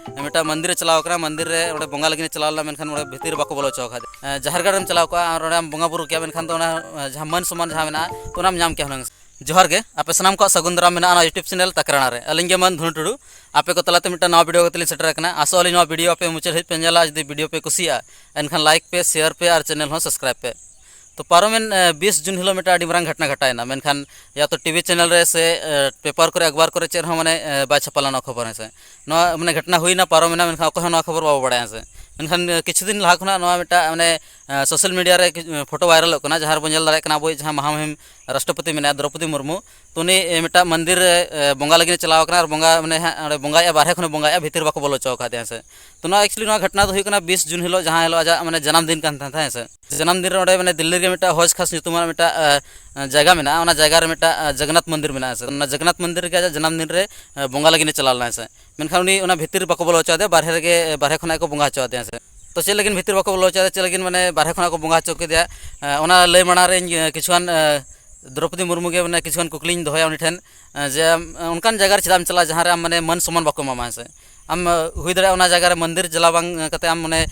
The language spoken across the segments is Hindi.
मिटा मंदिर चलाव करा मंदिर रे ओडे बोंगा लगिन चलावला मेनखान ओडे भितिर बाको बोलो चो खा जहर गाड़म चलाव का और ओडे बोंगा बुरु के मेनखान तो ओना जहां मन समान जहां मेना तो ओनाम नाम के हनंग जोहार गे आपे सनाम को सगुंदरा मेना ना यूट्यूब चैनल तकराना रे अलिंग गे मन धुन टुडू आपे को तलाते मिटा नवा वीडियो कतली सेटर कना आसो अली नवा वीडियो पे मुचल हित पेंजला जदी वीडियो पे कुसिया एनखान लाइक पे शेयर पे और चैनल हो सब्सक्राइब पे तो पारोमेन 20 जून हिलो मिटा अडी मरांग घटना घटायना मेनखान या तो टीवी चैनल रे से पेपर करे अखबार करे चेर हो माने बा छपाला न खबर है से न माने घटना हुईना पारोमेना मेनखान को न खबर बाबो बडाय से मेनखान किछु दिन लाहा खुना नवा मिटा माने सोशल मीडिया रे फोटो वायरल होकना जहार बो नेल दारे कना बो जहां महामहिम राष्ट्रपति मेना द्रौपदी मुर्मू तो उनी मिटा मंदिर बोंगा लगिन चलाव कना और बोंगा माने बोंगाया बारहे खने बोंगाया भीतर बाको बोलो चौ खा दे से तो ना एक्चुअली ना घटना तो हुई कना 20 जून हिलो जहां हिलो आजा माने जन्मदिन कान था से जन्मदिन रे माने दिल्ली रे मिटा होज खास नितुमा मिटा जगह मेना ओना जगह रे मिटा जगन्नाथ मंदिर मेना से ओना जगन्नाथ मंदिर के जन्मदिन रे बोंगा लगिन चलालना से मेनखान उनी ओना भीतर बाको बोलो चौ दे बारहे रे बारहे खना को बोंगा चौ दे से तो चेल लगिन भीतर बाको बोलो चौ दे चेल लगिन माने बारहे खना को बोंगा चौ के दे ओना लय मणा रे किछुआन द्रौपदी मुर्मू के मैंने किसान कुकलिंग दोहया उनी ठेन जे उनकान जगह चलाम चला जहाँ रे माने मन सम्मान बाको मामा से आम हुई दाड़ा ओना जगह रे मंदिर चला बांग कते आम माने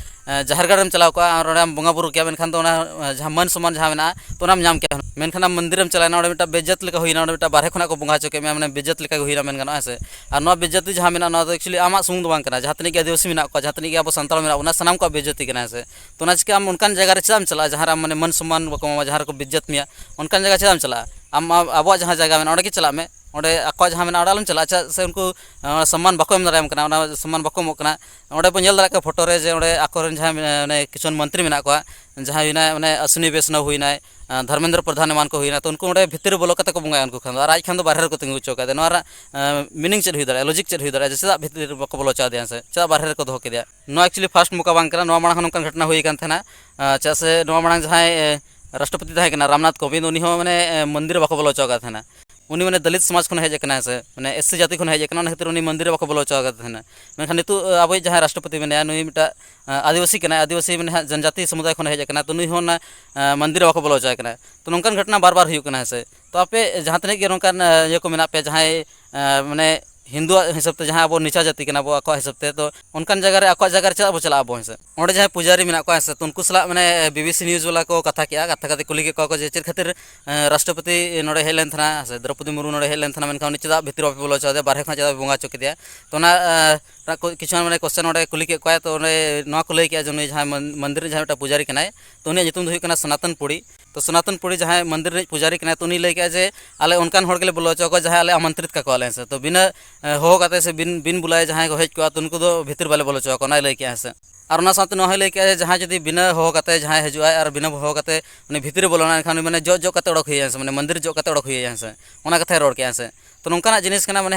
जहर गाड़म चलाव का और आम बोंगा बुरु के मेनखान तो ओना जहाँ मन सम्मान जहाँ मेना तो ओनाम नाम के मेनखान आम मंदिरम चलाना ओडे मिटा बेइज्जत लेका हुईना ओडे मिटा बारहे खना को बोंगा चोके माने बेइज्जत लेका हुईना मेन गानो से और नो बेइज्जती जहाँ मेना नो तो एक्चुअली आमा सुंग दो बांग कना जहाँ तनिक आदिवासी मेना को जहाँ तनिक अब संताल मेना ओना सनाम को बेइज्जती कना से तो ओना चिका आम उनकान जगह रे चलाम चला जहाँ रे माने मन सम्मान बाको मामा जहाँ को बेइज्जत मिया उनकान जगह चलाम चला आम अब जहाँ जगह में ओडे के चला में ओडे आको जहाँ में ओडालम चला से उनको सम्मान बाको एम दारायम कना ओना सम्मान बाको एमोग कना ओडे बो नेल दारा फोटो रे जे ओडे आकोरन जहाँ माने किछुन मंत्री मेना को जहाँ हुईना माने अश्विनी वैष्णव हुईना धर्मेंद्र प्रधान मान को हुईना तो उनको ओडे भितर बोलो कते को बोंगा उनको खान और आज खान तो बाहर को तिंगु चोका दे नोरा मीनिंग चेद हुई दारा लॉजिक चेद हुई दारा जैसे भितर बाको बोलो चा दे से चा बाहर को दो के दिया नो एक्चुअली फास्ट मुका बांग कना नो माणा नोंकन घटना हुई कान थना चा से नो माणा जहाँ राष्ट्रपति तहे कना रामनाथ कोविंद उनी हो माने मंदिर बाको बोलो चौका था उनी माने दलित समाज खन हेज कना से माने एससी जाति खन हेज कना ना खातिर उनी मंदिर बाको बोलो चौका था मेनखान नितु अब जहाँ राष्ट्रपति मेने नुई मिटा आदिवासी कना आदिवासी माने जनजाति समुदाय खन हेज कना तो नुई हो ना मंदिर बाको बोलो चौका कना तो नोंकन घटना बार बार हुई कना से तो आपे जहाँ तनिक के नोंकन ये को मेना पे जहाँ माने हिंदू हिसाब से जहाँ अब नीचा जाति कना अब हिसाब से तो उनकान जगह रे आको जगह रे चला अब से ओडे जहाँ पुजारी मेना को से तो उनको सला माने बीबीसी न्यूज वाला को कथा किया कथा कते कुली के को जे चेर खातिर राष्ट्रपति नोडे हेज लेन थना से द्रौपदी मुर्मू नोडे हेज लेन थना मेनखान उनी चदा भितर बापे बोलो चदे बारहे खना चदा बोंगा चो के तो ना किछु माने क्वेश्चन ओडे कुली के को तो ओडे नवा को लई के जे जहाँ मंदिर जहाँ पुजारी कनाय तो उनी नितुम हुई कना सनातन पुरी तो सनातन पुरी जहाँ मंदिर पुजारी कना तो उनी लई के जे आले उनकान होड़ के बोलो चो को जहाँ आले आमंत्रित का को से तो बिना हो कते से बिन बुलाए जहाँ को हेज को तो उनको दो भीतर बाले बोलो चो को ना लई के से और ना साथ नोहे लई के जहाँ जदी बिना हो कते जहाँ हजुआ और बिना हो कते उनी भीतर बोलोना खान माने जो कते ओडक हुई से माने मंदिर जो कते ओडक हुई से ओना कथा रोड के से तो नोंकाना जिनिस कना माने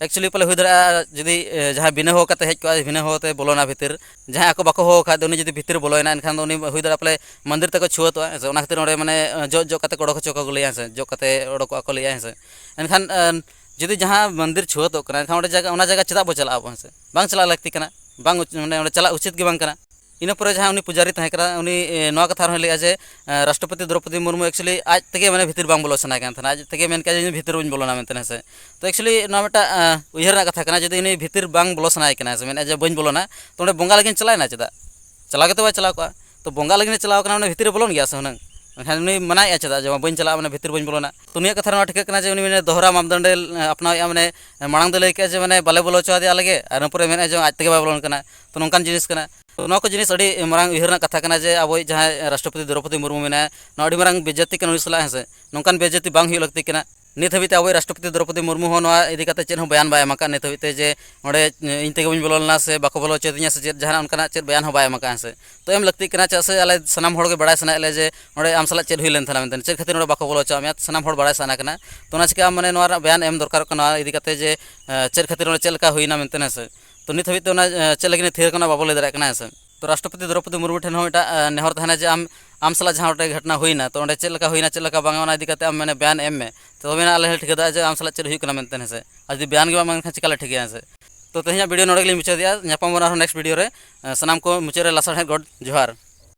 एक्चुअली पहले हुई दाड़ा जदी जहाँ बिना हो कते हेज को बिना होते बोलोना भीतर जहाँ को बाको हो खा उनी जदी भीतर बोलोना एनखान दो उनी हुई दाड़ा पहले मंदिर तक छुआतो ओना खातिर ओडे माने जो कते ओडक चो को लैया से जो कते ओडक को लैया से एनखान जदी जहाँ मंदिर छुआतो कना एनखान ओडे जगह ओना जगह चदा बो चला अब से बांग चला लगती कना बांग माने ओडे चला उचित के बांग कना इन पर जहाँ उनी पुजारी तहे करा उनी नवा कथा रहे लिया जे राष्ट्रपति द्रौपदी मुर्मू एक्चुअली आज तक माने भीतर बांग बोलो सना कान थना आज तक मेन के भीतर बन बोलोना मेनते से तो एक्चुअली नवा मेटा उयहर कथा कना जदी उनी भीतर बांग बोलो सना कना से मेन जे बन बोलोना तो ओडे बोंगा लगिन चलायना चदा चला के तो बा चला को तो बोंगा लगिन चलाव कना उनी भीतर बोलोन गया से हुनंग एनखान उनी मनाया चदा जे बन चला माने भीतर बन बोलोना तो उनी कथा ठीक कना जे उनी माने दोहरा मापदंड अपनाया माने मांग दे लई के जे माने बाले बोलो चो दे अलगे और नपुरे मेने जे आज तक बा बोलोन कना तो नोंकान जिनिस कना तो नौ को जिनिस अड़ी मांग उयहरना कथा कना जे अब जहाँ राष्ट्रपति द्रौपदी मुर्मू मेना अड़ी मांग बेइज्जती कना उनी सला है नोंकान बेइज्जती बांग हुई लगती कना नित हबीते अब राष्ट्रपति द्रौपदी मुर्मू हो इदी कते चेद बयान बाय एमाका नित हबीते जे ओडे इन तेगे बन बोलना से बाको बोलो चेदिया से जहाँ उनका चेद बयान हो बाय एमाका से तो एम लगती कना चा से आले सनाम होड़ के बड़ा सनाले जे ओडे आम सला चेद हुई लेन थाना मेनते चेद खातिर ओडे बाको बोलो चा सनाम होड़ बड़ा सना कना तो ओना चिका माने नोरा बयान एम दरकार कना इदी कते जे चेद खातिर ओडे चेलका हुईना मेनते से तो नित हबीते ओना चेद लगिन थेर कना बाबो ले दारा कना से तो राष्ट्रपति द्रौपदी मुर्मू ठेन होटा नेहर तहना जे आम सला जहाँ घटना हुईना तो चेलका हुईना चेलका बांगा ओना इदी कते आम माने बयान एम में तो बिना आले ठिकादा जे आम सला चेद हुई कना मेनते से आज बयान के बांग चिकाले ठिक से तो तेहना वीडियो नोड़े मुचा दिया नापाम नेक्स्ट वीडियो रे सनाम को मुचारे लासाड़ गॉड जोहार।